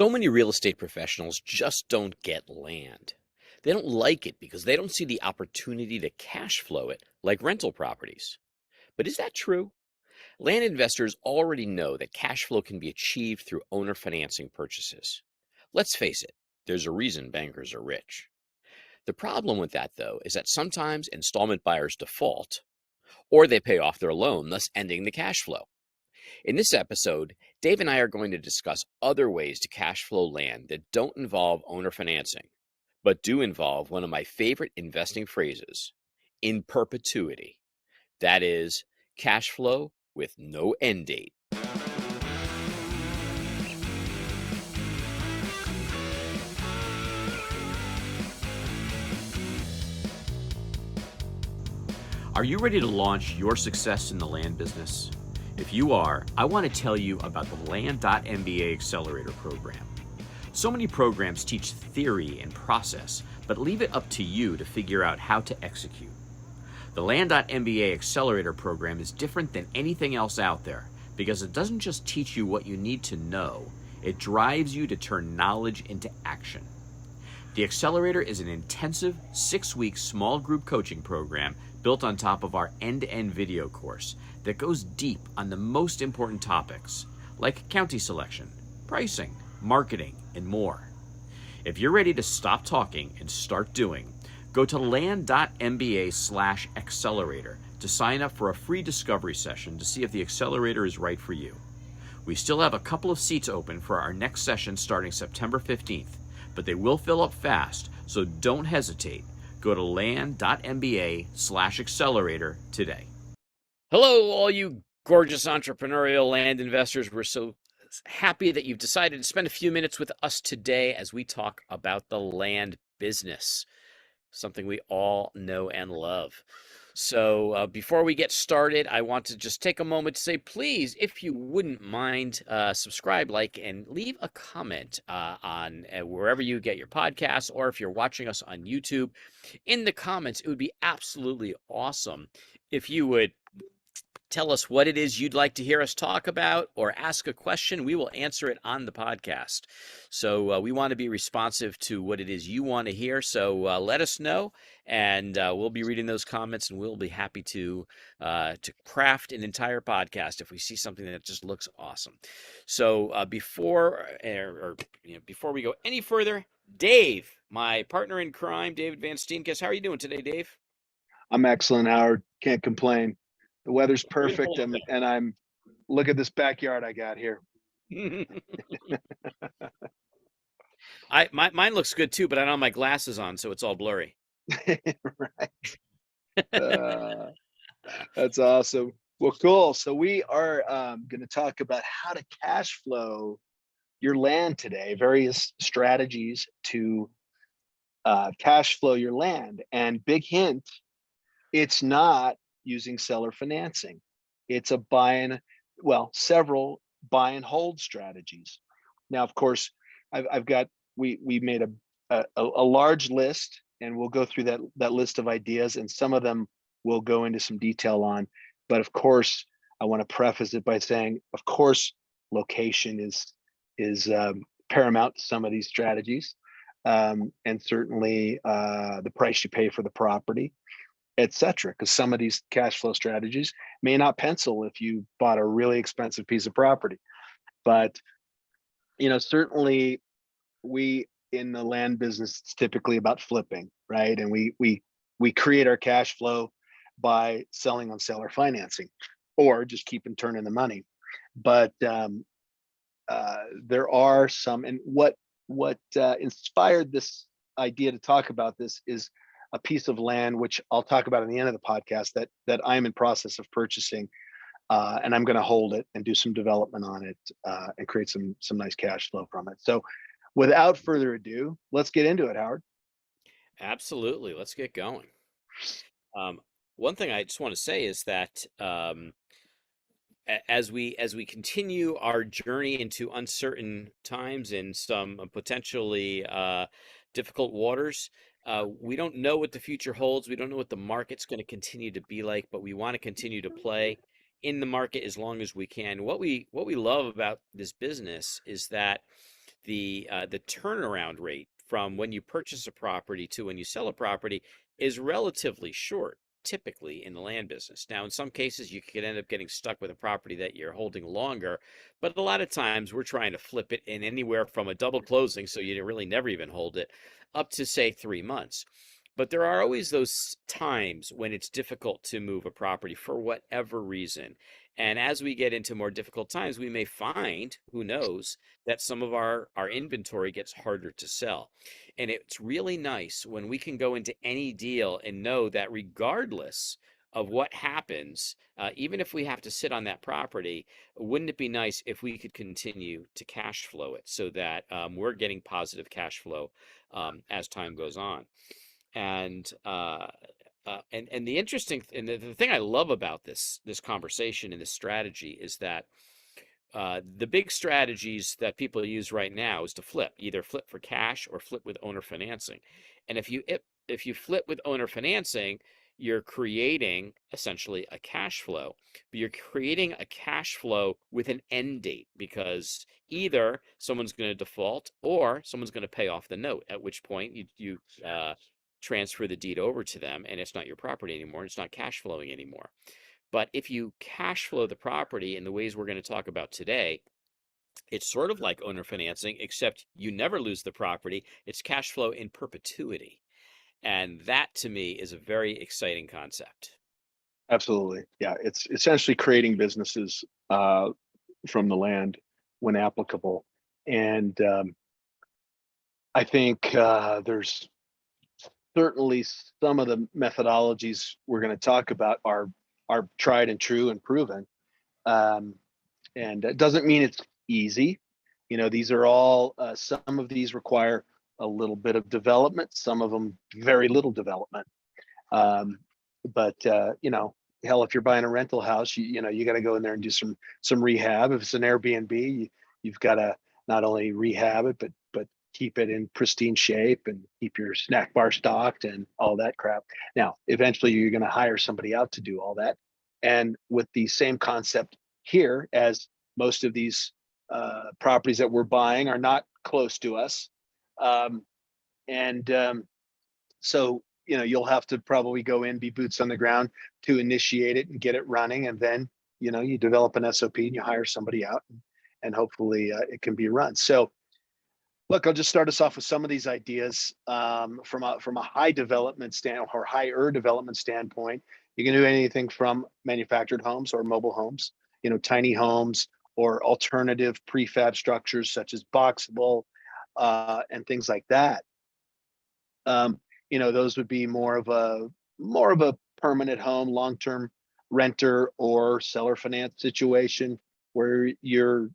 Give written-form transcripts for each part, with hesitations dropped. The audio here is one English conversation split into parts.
So many real estate professionals just don't get land. They don't like it because they don't see the opportunity to cash flow it like rental properties. But is that true? Land investors already know that cash flow can be achieved through owner financing purchases. Let's face it, there's a reason bankers are rich. The problem with that, though, is that sometimes installment buyers default or they pay off their loan, thus ending the cash flow. In this episode, Dave and I are going to discuss other ways to cash flow land that don't involve owner financing, but do involve one of my favorite investing phrases, in perpetuity. That is, cash flow with no end date. Are you ready to launch your success in the land business? If you are, I want to tell you about the Land.MBA Accelerator program. So many programs teach theory and process, but leave it up to you to figure out how to execute. The Land.MBA Accelerator program is different than anything else out there because it doesn't just teach you what you need to know, it drives you to turn knowledge into action. The Accelerator is an intensive 6-week small group coaching program built on top of our end-to-end video course that goes deep on the most important topics like county selection, pricing, marketing, and more. If you're ready to stop talking and start doing, go to land.mba/accelerator to sign up for a free discovery session to see if the accelerator is right for you. We still have a couple of seats open for our next session starting September 15th, but they will fill up fast, so don't hesitate. Go to land.mba/accelerator today. Hello, all you gorgeous entrepreneurial land investors. We're so happy that you've decided to spend a few minutes with us today as we talk about the land business, something we all know and love. So before we get started, I want to just take a moment to say, please, if you wouldn't mind, subscribe, like, and leave a comment on wherever you get your podcasts, or if you're watching us on YouTube, in the comments. It would be absolutely awesome if you would tell us what it is you'd like to hear us talk about or ask a question. We will answer it on the podcast. So we want to be responsive to what it is you want to hear. So let us know, and we'll be reading those comments, and we'll be happy to craft an entire podcast if we see something that just looks awesome. So before we go any further, Dave, my partner in crime, David Van Steenkes, how are you doing today, Dave? I'm excellent, Howard. Can't complain. The weather's perfect, and I'm look at this backyard I got here. Mine looks good too, but I don't have my glasses on, so it's all blurry. Right. That's awesome. Well, cool. So we are going to talk about how to cash flow your land today. Various strategies to cash flow your land. And big hint, it's not using seller financing. It's several buy and hold strategies. Now, of course, we made a large list, and we'll go through that list of ideas, and some of them we'll go into some detail on. But of course, I want to preface it by saying, of course, location is paramount to some of these strategies, and certainly the price you pay for the property, etc. Because some of these cash flow strategies may not pencil if you bought a really expensive piece of property. But certainly we in the land business, it's typically about flipping, right? And we create our cash flow by selling on seller financing, or just keeping turning the money. But there are some, and what inspired this idea to talk about this is a piece of land, which I'll talk about at the end of the podcast, that I'm in process of purchasing, and I'm going to hold it and do some development on it, and create some nice cash flow from it. So without further ado, let's get into it, Howard. Absolutely. Let's get going. One thing I just want to say is that as we continue our journey into uncertain times and some potentially difficult waters, we don't know what the future holds. We don't know what the market's going to continue to be like, but we want to continue to play in the market as long as we can. What we love about this business is that the turnaround rate from when you purchase a property to when you sell a property is relatively short, typically in the land business. Now, in some cases, you could end up getting stuck with a property that you're holding longer, but a lot of times we're trying to flip it in anywhere from a double closing, so you really never even hold it, up to say 3 months. But there are always those times when it's difficult to move a property for whatever reason. And as we get into more difficult times, we may find, who knows, that some of our inventory gets harder to sell. And it's really nice when we can go into any deal and know that regardless of what happens, even if we have to sit on that property, wouldn't it be nice if we could continue to cash flow it so that we're getting positive cash flow as time goes on? And and the interesting and the thing I love about this conversation and this strategy is that the big strategies that people use right now is to flip, either flip for cash or flip with owner financing. And if you flip with owner financing, you're creating essentially a cash flow, but you're creating a cash flow with an end date because either someone's going to default or someone's going to pay off the note, at which point you transfer the deed over to them and it's not your property anymore. It's not cash flowing anymore. But if you cash flow the property in the ways we're going to talk about today, it's sort of like owner financing, except you never lose the property. It's cash flow in perpetuity. And that to me is a very exciting concept. Absolutely. Yeah. It's essentially creating businesses from the land when applicable. And I think there's certainly some of the methodologies we're going to talk about are tried and true and proven. Um, and it doesn't mean it's easy. You know, these are all some of these require a little bit of development, some of them very little development. Um, but you know, hell, if you're buying a rental house, you know you got to go in there and do some rehab. If it's an Airbnb, you've got to not only rehab it, but keep it in pristine shape and keep your snack bar stocked and all that crap. Now, eventually, you're going to hire somebody out to do all that. And with the same concept here, as most of these properties that we're buying are not close to us, um, and so, you know, you'll have to probably go in, be boots on the ground to initiate it and get it running. And then, you know, you develop an SOP and you hire somebody out and hopefully it can be run. So, look, I'll just start us off with some of these ideas from a high development stand or higher development standpoint. You can do anything from manufactured homes or mobile homes, you know, tiny homes or alternative prefab structures such as boxable and things like that. um, you know, those would be more of a permanent home, long-term renter or seller finance situation where you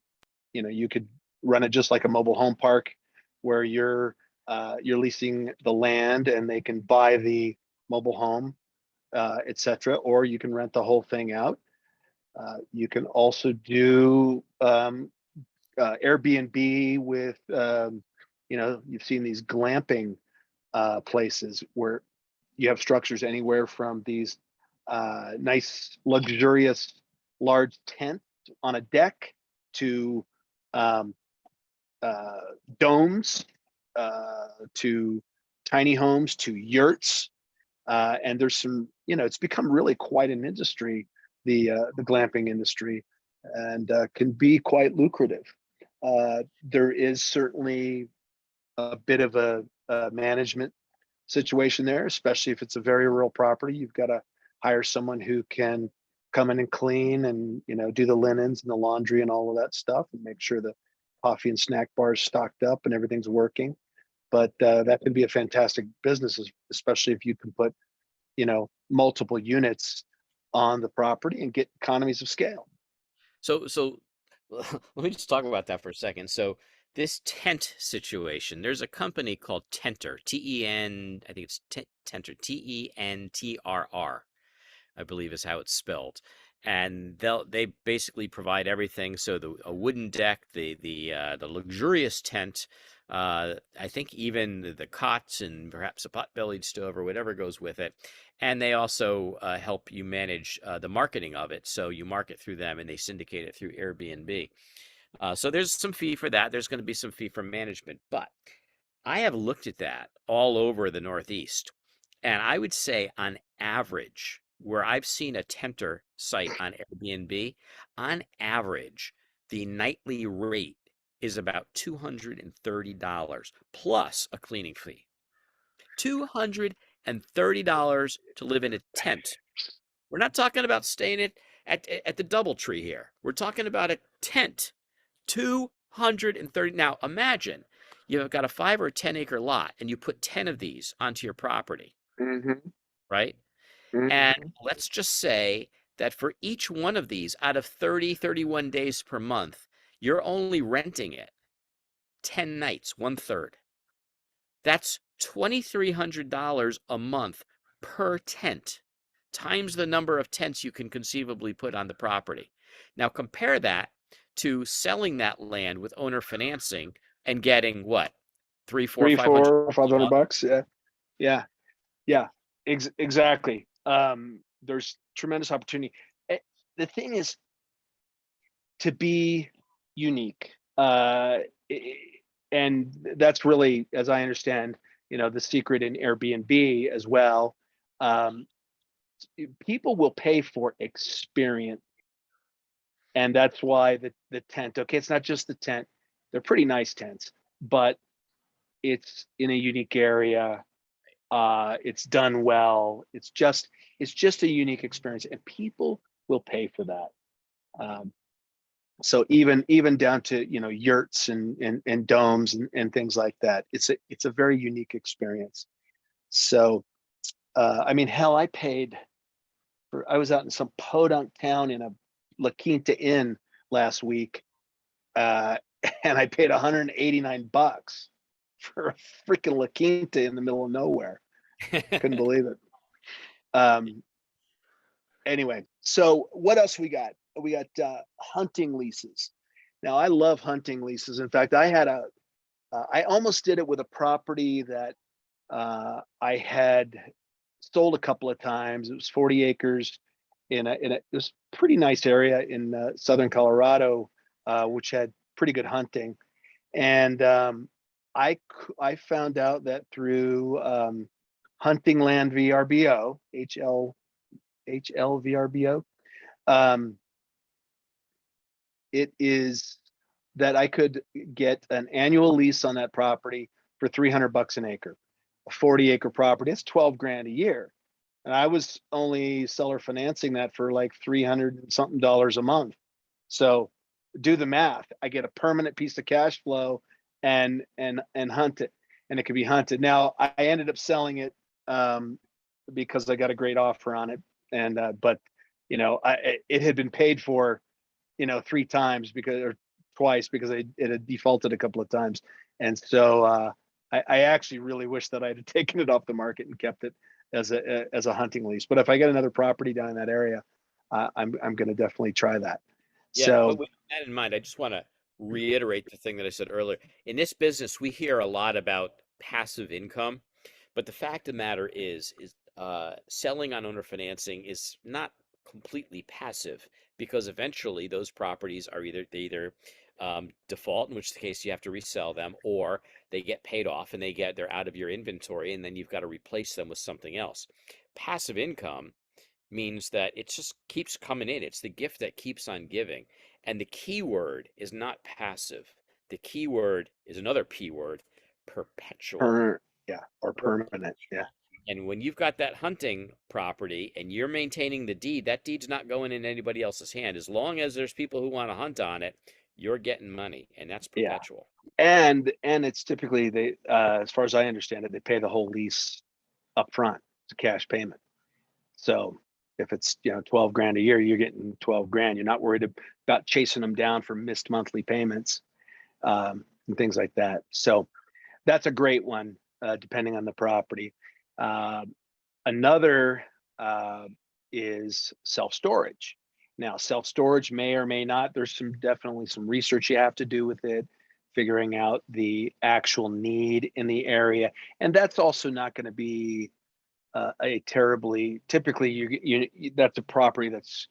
know, you could run it just like a mobile home park where you're leasing the land and they can buy the mobile home, etc. Or you can rent the whole thing out. You can also do Airbnb with, you know, you've seen these glamping places where you have structures anywhere from these nice, luxurious, large tents on a deck to um, uh, domes to tiny homes to yurts. And there's some, you know, it's become really quite an industry, the glamping industry, and can be quite lucrative. There is certainly a bit of a management situation there, especially if it's a very rural property. You've got to hire someone who can come in and clean and, you know, do the linens and the laundry and all of that stuff and make sure the coffee and snack bar is stocked up and everything's working. But that can be a fantastic business, especially if you can put, you know, multiple units on the property and get economies of scale. So let me just talk about that for a second. So this tent situation, there's a company called Tenter, Ten, I think it's Tenter, Tentrr, I believe is how it's spelled. And they basically provide everything. So a wooden deck, the luxurious tent, I think even the cots and perhaps a pot-bellied stove or whatever goes with it. And they also help you manage the marketing of it. So you market through them and they syndicate it through Airbnb. So there's some fee for that. There's going to be some fee for management, but I have looked at that all over the Northeast, and I would say on average, where I've seen a tempter site on Airbnb, on average, the nightly rate is about $230 plus a cleaning fee. $230 to live in a tent. We're not talking about staying at the DoubleTree here. We're talking about a tent. 230. Now imagine you've got a 5 or 10 acre lot and you put 10 of these onto your property, Mm-hmm. right? And Mm-hmm. let's just say that for each one of these out of 30, 31 days per month, you're only renting it 10 nights, one third. That's $2,300 a month per tent, times the number of tents you can conceivably put on the property. Now compare that to selling that land with owner financing and getting what? Three, four, Three, 500 four, five a hundred month. bucks. Yeah. Yeah. Yeah. Exactly. There's tremendous opportunity. The thing is to be unique. And that's really, as I understand, the secret in Airbnb as well. Um, People will pay for experience, and that's why the tent. Okay, it's not just the tent; they're pretty nice tents, but it's in a unique area. It's done well. It's just a unique experience, and people will pay for that. Um, so even down to yurts and domes and things like that. It's a very unique experience. So I mean, hell, I was out in some podunk town in a La Quinta Inn last week, uh, and I paid $189 for a freaking La Quinta in the middle of nowhere. Couldn't believe it. Um, anyway, so what else we got? We got hunting leases. Now, I love hunting leases. In fact, I almost did it with a property that I had sold a couple of times. It was 40 acres in a this pretty nice area in southern Colorado, which had pretty good hunting. And I found out that through Hunting Land VRBO, HLVRBO, um, it is that I could get an annual lease on that property for $300 an acre. A 40-acre property, it's 12 grand a year. And I was only seller financing that for like 300 and something dollars a month. So do the math. I get a permanent piece of cash flow and hunt it, and it could be hunted. Now I ended up selling it because I got a great offer on it, and but it had been paid for 3 times or twice because it had defaulted a couple of times, and so I actually really wish that I had taken it off the market and kept it as a hunting lease. But if I get another property down in that area, I'm going to definitely try that. Yeah, but So with that in mind, I just want to reiterate the thing that I said earlier. In this business, we hear a lot about passive income, but the fact of the matter is selling on owner financing is not completely passive because eventually those properties are either default, in which case you have to resell them, or they get paid off and they're out of your inventory, and then you've got to replace them with something else. Passive income means that it just keeps coming in. It's the gift that keeps on giving. And the key word is not passive. The key word is another P word, perpetual. yeah, or permanent. Yeah, And when you've got that hunting property and you're maintaining the deed, that deed's not going in anybody else's hand. As long as there's people who want to hunt on it, you're getting money, and that's yeah, perpetual. and it's typically as far as I understand it, they pay the whole lease up front. It's a cash payment. So if it's 12 grand a year, you're getting 12 grand. You're not worried about chasing them down for missed monthly payments and things like that. So that's a great one, depending on the property. Uh, Another is self-storage. Now, self-storage may or may not. There's definitely some research you have to do with it, figuring out the actual need in the area, and that's also not going to be typically that's a property that's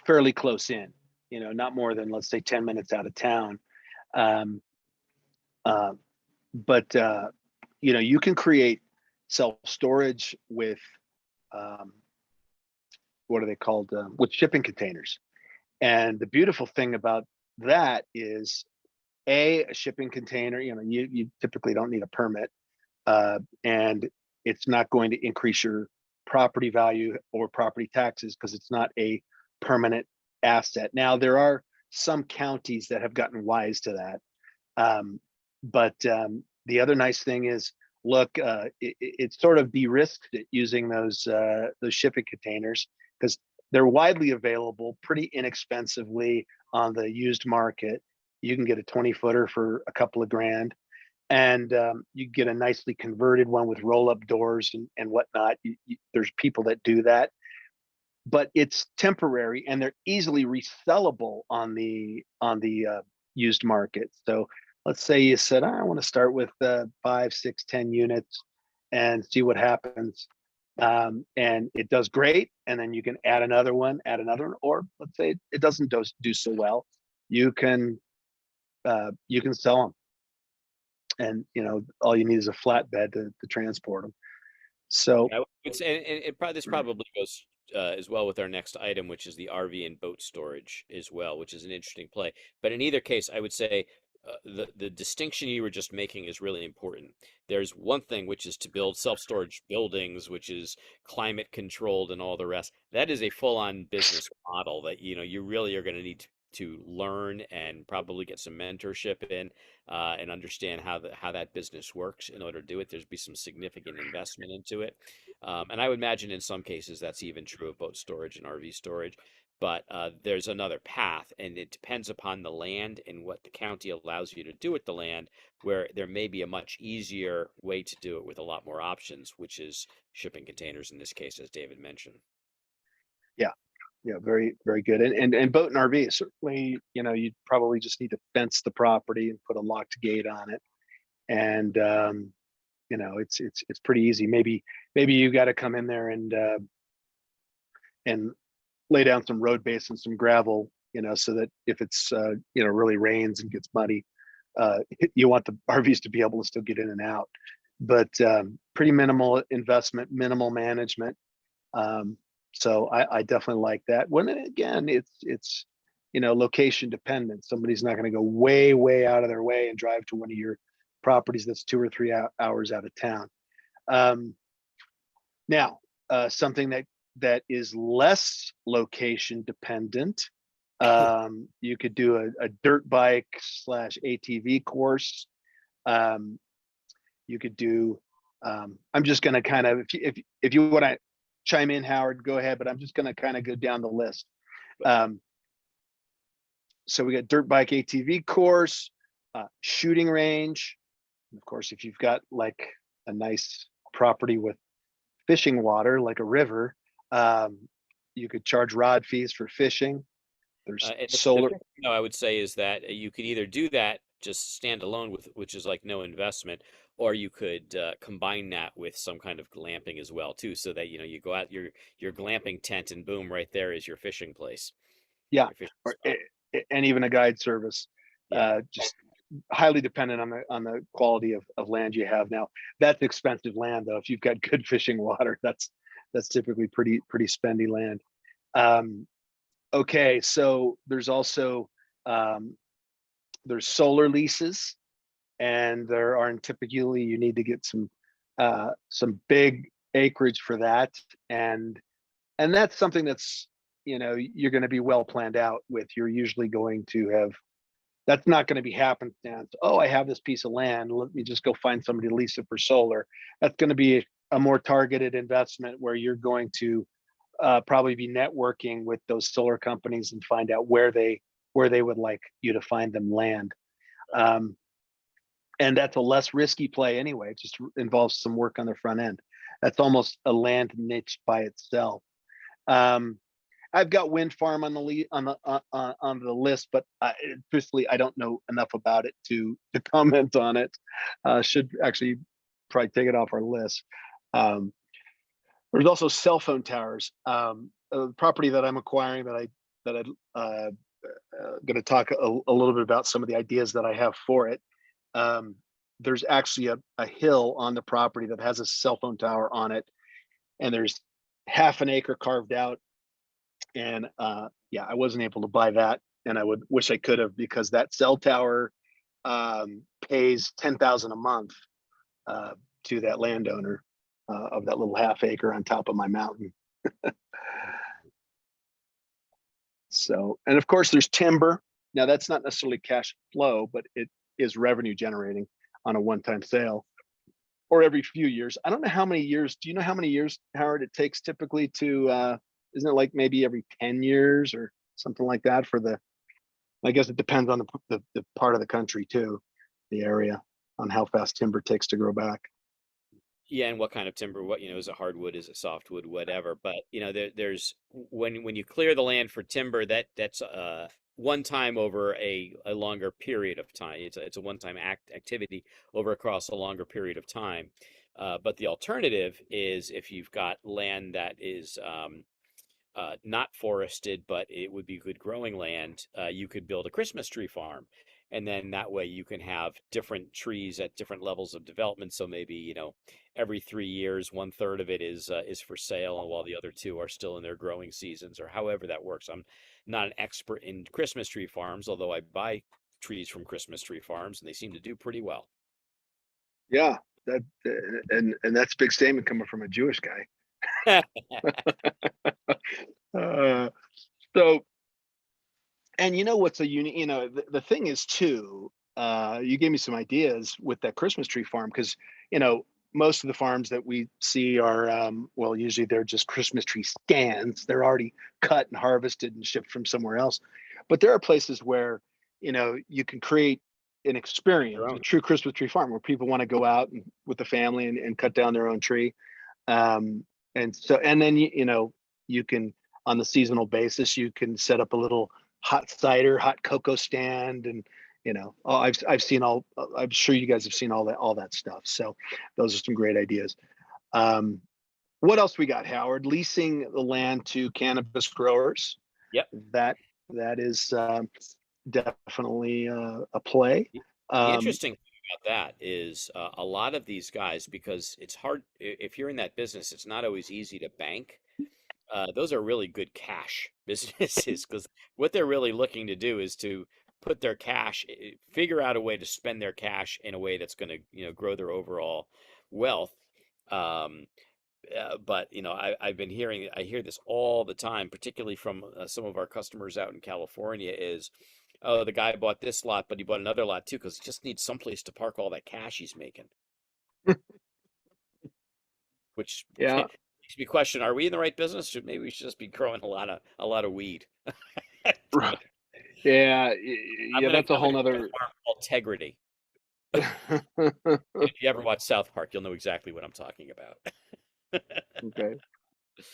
fairly close in. not more than, let's say, 10 minutes out of town. Um, uh, but you can create self-storage with, um, what are they called? With shipping containers. And the beautiful thing about that is, a shipping container, you typically don't need a permit, and it's not going to increase your property value or property taxes because it's not a permanent asset. Now, there are some counties that have gotten wise to that. But the other nice thing is, look, it's sort of de-risked it using those shipping containers because they're widely available pretty inexpensively on the used market. You can get a 20-footer for a couple of grand, and you get a nicely converted one with roll-up doors and whatnot. There's people that do that, but it's temporary and they're easily resellable on the used market. So let's say you said, I want to start with 5, 6, 10 units and see what happens. And it does great, and then you can add another one, or let's say it doesn't do so well. You can sell them, and all you need is a flatbed to transport them. So Yeah, and this probably goes as well with our next item, which is the RV and boat storage as well, which is an interesting play. But in either case, I would say the distinction you were just making is really important. There's one thing which is to build self-storage buildings, which is climate controlled and all the rest. That is a full-on business model that you really are going to need to learn and probably get some mentorship in and understand how that business works in order to do it. There's be some significant investment into it. And I would imagine in some cases that's even true of boat storage and RV storage. But there's another path, and it depends upon the land and what the county allows you to do with the land, where there may be a much easier way to do it with a lot more options, which is shipping containers in this case, as David mentioned. yeah, yeah, very, very good. And boat and RV, certainly, you'd probably just need to fence the property and put a locked gate on it. And it's pretty easy. Maybe you got to come in there and lay down some road base and some gravel, so that if it's really rains and gets muddy, you want the RVs to be able to still get in and out. But pretty minimal investment, minimal management. So I definitely like that. When again, it's location dependent. Somebody's not going to go way out of their way and drive to one of your properties that's 2 or 3 hours out of town. Now, something that is less location dependent. You could do a dirt bike / ATV course. You could do. I'm just going to kind of, if you want to chime in, Howard, go ahead. But I'm just going to kind of go down the list. So we got dirt bike ATV course, shooting range. And of course, if you've got like a nice property with fishing water, like a river, you could charge rod fees for fishing. There's solar. No, I would say is that you could either do that just stand alone with, which is like no investment, or you could combine that with some kind of glamping as well too, so that you go out your glamping tent and boom, right there is your fishing place. Yeah, Your fishing spot. and even a guide service. Yeah. Just highly dependent on the quality of land you have. Now, that's expensive land though. If you've got good fishing water, that's typically pretty spendy land. Okay, so there's also there's solar leases, and there are typically you need to get some big acreage for that, and that's something that's you're going to be well planned out with. You're usually going to have, that's not going to be happenstance. Oh, I have this piece of land, let me just go find somebody to lease it for solar. That's going to be a more targeted investment where you're going to probably be networking with those solar companies and find out where they would like you to find them land. And that's a less risky play anyway. It just involves some work on the front end. That's almost a land niche by itself. I've got wind farm on the list, but truthfully, I don't know enough about it to comment on it. Should actually probably take it off our list. There's also cell phone towers. A property that I'm acquiring that I going to talk a little bit about some of the ideas that I have for it. Um, there's actually a hill on the property that has a cell phone tower on it, and there's half an acre carved out. And yeah, I wasn't able to buy that, and I would wish I could have, because that cell tower pays 10,000 a month to that landowner of that little half acre on top of my mountain. So, and of course, there's timber. Now, that's not necessarily cash flow, but it is revenue generating on a one-time sale or every few years. I don't know how many years. Do you know how many years, Howard, it takes typically to, isn't it like maybe every 10 years or something like that for the, I guess it depends on the part of the country too, the area, on how fast timber takes to grow back. Yeah, and what kind of timber? What, is it hardwood? Is it softwood? Whatever. But there's when you clear the land for timber, that's one time over a longer period of time. It's a one time activity over across a longer period of time. But the alternative is if you've got land that is not forested, but it would be good growing land, you could build a Christmas tree farm. And then that way you can have different trees at different levels of development. So maybe, every 3 years, one third of it is for sale, and while the other two are still in their growing seasons, or however that works. I'm not an expert in Christmas tree farms, although I buy trees from Christmas tree farms, and they seem to do pretty well. Yeah, that and that's a big statement coming from a Jewish guy. Uh, so, and you know what's a unique, the thing is too, you gave me some ideas with that Christmas tree farm, because, most of the farms that we see are, well, usually they're just Christmas tree stands. They're already cut and harvested and shipped from somewhere else. But there are places where, you can create an Their experience, a own. true Christmas tree farm, where people want to go out and, with the family, and cut down their own tree. Um, and so, and then, you can, on the seasonal basis, you can set up a little hot cider, hot cocoa stand, and oh, I've seen all. I'm sure you guys have seen all that stuff. So those are some great ideas. Um, what else we got, Howard? Leasing the land to cannabis growers. Yep. That that is definitely a play. The Um, interesting thing about that is a lot of these guys, because it's hard if you're in that business, it's not always easy to bank. Those are really good cash businesses, because what they're really looking to do is to put their cash, figure out a way to spend their cash in a way that's going to, grow their overall wealth. Um, but I've been I hear this all the time, particularly from some of our customers out in California. Is, oh, the guy bought this lot, but he bought another lot too, because he just needs someplace to park all that cash he's making. Which yeah, makes me question: are we in the right business? Maybe we should just be growing a lot of weed. right. Yeah, I'm yeah. gonna That's a I'm whole gonna grow a nother. farm called Integrity. If you ever watch South Park, you'll know exactly what I'm talking about. Okay.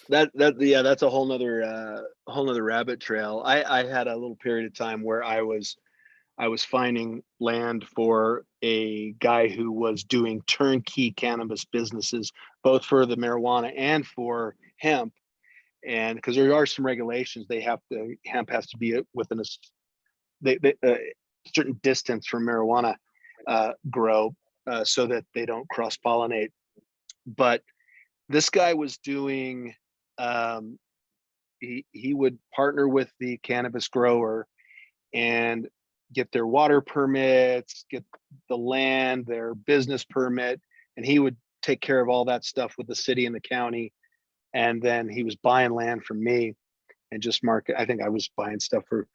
That yeah, that's a whole nother rabbit trail. I had a little period of time where I was finding land for a guy who was doing turnkey cannabis businesses, both for the marijuana and for hemp. And because there are some regulations, hemp has to be within a certain distance from marijuana grow, so that they don't cross pollinate. But this guy was doing, um, he would partner with the cannabis grower and get their water permits, get the land, their business permit, and he would take care of all that stuff with the city and the county. And then he was buying land from me and just market. I think I was buying stuff for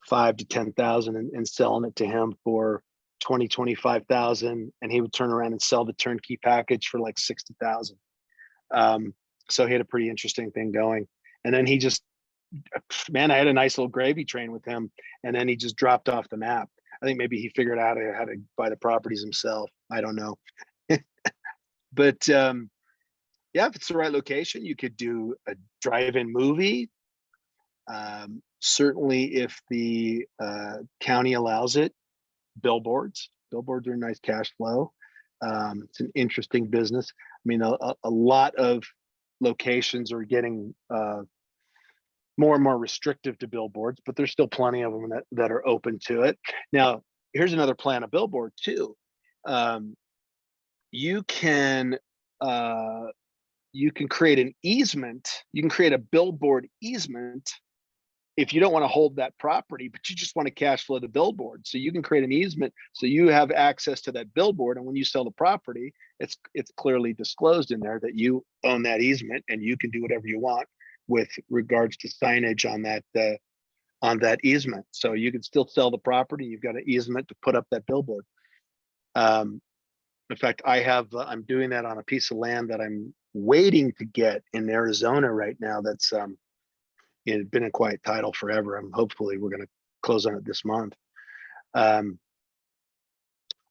5 to 10,000, and selling it to him for 20, 25,000, and he would turn around and sell the turnkey package for like 60,000. So he had a pretty interesting thing going. And then he just, man, I had a nice little gravy train with him, and then he just dropped off the map. I think maybe he figured out how to buy the properties himself. I don't know. But yeah, if it's the right location, you could do a drive-in movie. Certainly, if the county allows it, billboards. Billboards are a nice cash flow. It's an interesting business. I mean, a lot of locations are getting more and more restrictive to billboards, but there's still plenty of them that are open to it. Now, here's another plan of billboard too. Um, you can uh, you can create an easement. You can create a billboard easement if you don't want to hold that property, but you just want to cash flow the billboard. So you can create an easement so you have access to that billboard. And when you sell the property, it's clearly disclosed in there that you own that easement and you can do whatever you want with regards to signage on that easement. So you can still sell the property. You've got an easement to put up that billboard. In fact, I'm doing that on a piece of land that I'm waiting to get in Arizona right now. That's it had been in quiet title forever. Hopefully we're going to close on it this month.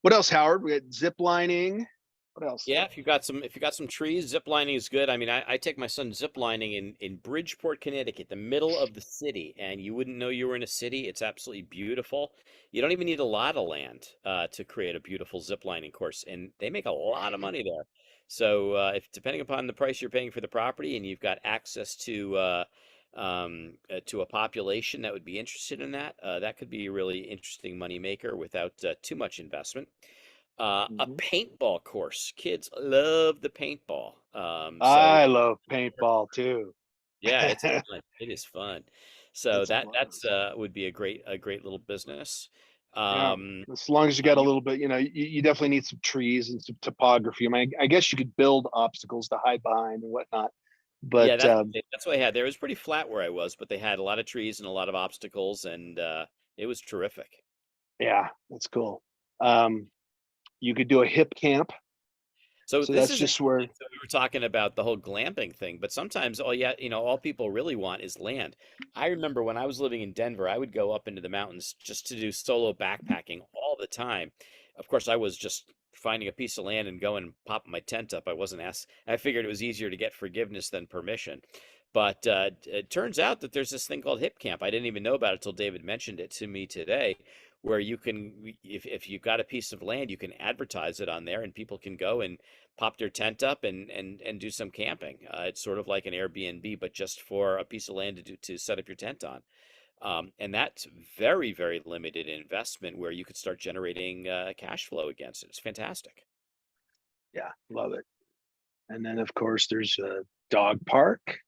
What else, Howard? We got ziplining. What else? Yeah, if you got some trees, zip lining is good. I mean, I take my son zip lining in Bridgeport, Connecticut, the middle of the city, and you wouldn't know you were in a city. It's absolutely beautiful. You don't even need a lot of land to create a beautiful zip lining course, and they make a lot of money there. So if depending upon the price you're paying for the property, and you've got access to a population that would be interested in that, that could be a really interesting money maker without too much investment. A Mhm. paintball course. Kids love the paintball. So I love paintball too. yeah, it's fun. It is fun. So That's that fun. that's would be a great little business. Yeah, Um, as long as you got a you little bit, you definitely need some trees and some topography. I mean, I guess you could build obstacles to hide behind and whatnot, yeah, but that's what I had there. It was pretty flat where I was, but they had a lot of trees and a lot of obstacles, and it was terrific. yeah, that's cool. Um, you could do a hip camp. So So this that's is just interesting. where, So we were talking about the whole glamping thing, but sometimes all people really want is land. I remember when I was living in Denver, I would go up into the mountains just to do solo backpacking all the time. Of course, I was just finding a piece of land and going and popping my tent up. I wasn't asked. I figured it was easier to get forgiveness than permission. But it turns out that there's this thing called Hip Camp. I didn't even know about it till David mentioned it to me today, where you can, if you've got a piece of land, you can advertise it on there, and people can go and pop their tent up and do some camping. It's sort of like an Airbnb, but just for a piece of land to set up your tent on. And that's very, very limited investment where you could start generating cash flow against it. It's fantastic. yeah, love it. And then of course there's a dog park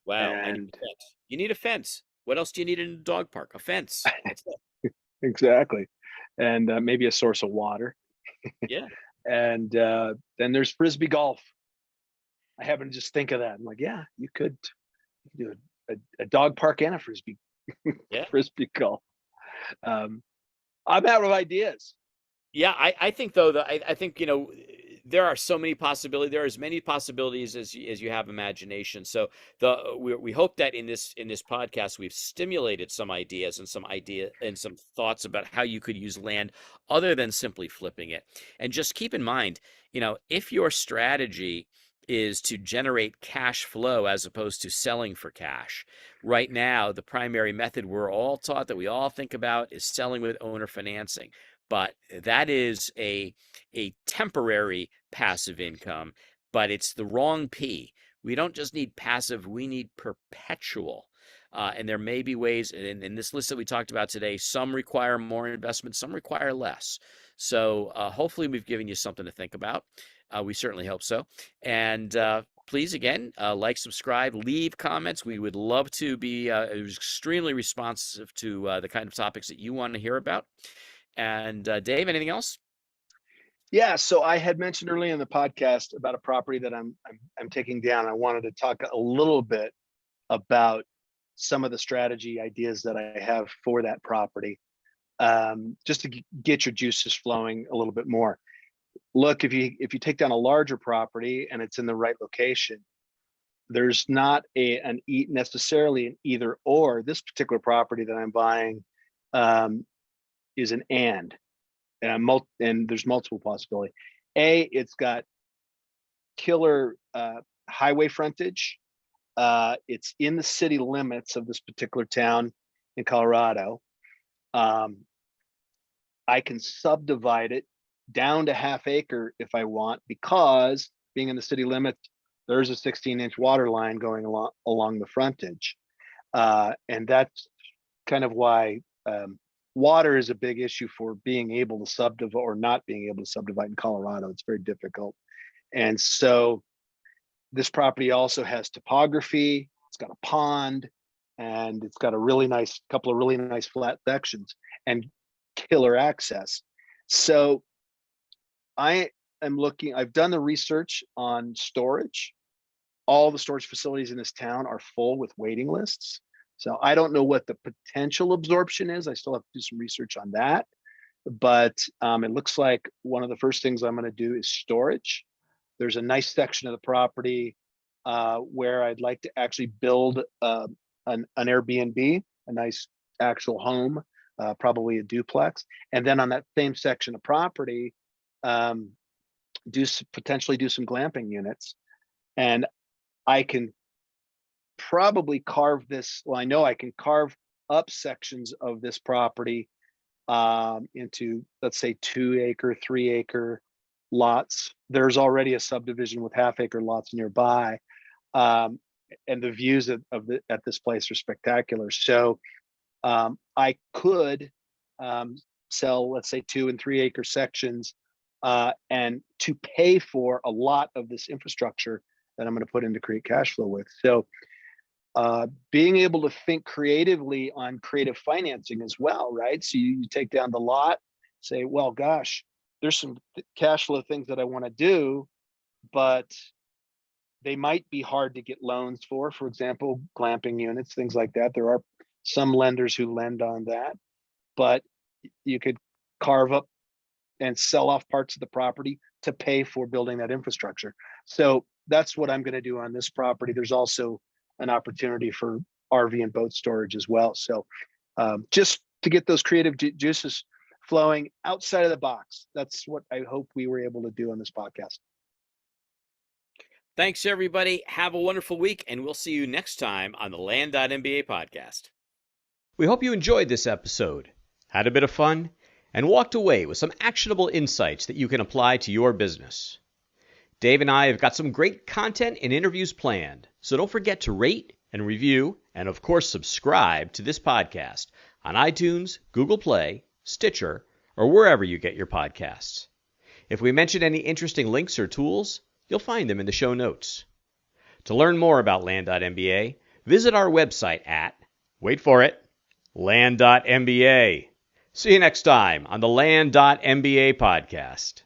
Wow, I need and a fence. You need a fence. What else do you need in a dog park? A fence. That's it. exactly, and maybe a source of water. Yeah. And then there's frisbee golf. I happen to just think of that. I'm like, yeah, you could do a dog park and a Yeah. frisbee golf. Um, I'm out of ideas. Yeah, I think though that I think there are so many possibilities. There are as many possibilities as you have imagination. So we hope that in this podcast we've stimulated some ideas and some thoughts about how you could use land other than simply flipping it. And just keep in mind, if your strategy is to generate cash flow as opposed to selling for cash. Right now, the primary method we're all taught that we all think about is selling with owner financing, but that is a temporary passive income, but it's the wrong P. We don't just need passive, we need perpetual. And there may be ways in this list that we talked about today, some require more investment, some require less. So hopefully we've given you something to think about. We certainly hope so. And please, again, like, subscribe, leave comments. We would love to be extremely responsive to the kind of topics that you want to hear about. And Dave, anything else? Yeah, so I had mentioned earlier in the podcast about a property that I'm taking down. I wanted to talk a little bit about some of the strategy ideas that I have for that property, just to get your juices flowing a little bit more. Look, if you take down a larger property and it's in the right location, there's not necessarily an either or. This particular property that I'm buying is an and there's multiple possibility. It's got killer highway frontage. It's in the city limits of this particular town in Colorado. Um, I can subdivide it down to half acre if I want, because being in the city limits, there's a 16-inch water line going along the frontage. And that's kind of why water is a big issue for being able to subdivide or not being able to subdivide in Colorado. It's very difficult. And so this property also has topography. It's got a pond, and it's got a couple of really nice flat sections and killer access. So I've done the research on storage. All the storage facilities in this town are full with waiting lists. So I don't know what the potential absorption is. I still have to do some research on that. But it looks like one of the first things I'm going to do is storage. There's a nice section of the property where I'd like to actually build an Airbnb, a nice actual home, probably a duplex. And then on that same section of property, potentially do some glamping units. And I can probably carve this. Well, I know I can carve up sections of this property into, let's say, 2-acre, 3-acre lots. There's already a subdivision with half-acre lots nearby, and the views at this place are spectacular. So I could sell, let's say, 2- and 3-acre sections, and to pay for a lot of this infrastructure that I'm going to put in to create cash flow with. So being able to think creatively on creative financing as well, right? So you take down the lot, say, well, gosh, there's some cash flow things that I want to do, but they might be hard to get loans for example, glamping units, things like that. There are some lenders who lend on that, but you could carve up and sell off parts of the property to pay for building that infrastructure. So that's what I'm going to do on this property. There's also an opportunity for RV and boat storage as well. So just to get those creative juices flowing outside of the box. That's what I hope we were able to do on this podcast. Thanks, everybody. Have a wonderful week, and we'll see you next time on the Land.MBA podcast. We hope you enjoyed this episode, had a bit of fun, and walked away with some actionable insights that you can apply to your business. Dave and I have got some great content and interviews planned, so don't forget to rate and review, and of course subscribe to this podcast on iTunes, Google Play, Stitcher, or wherever you get your podcasts. If we mention any interesting links or tools, you'll find them in the show notes. To learn more about Land.MBA, visit our website at, wait for it, Land.MBA. See you next time on the Land.MBA podcast.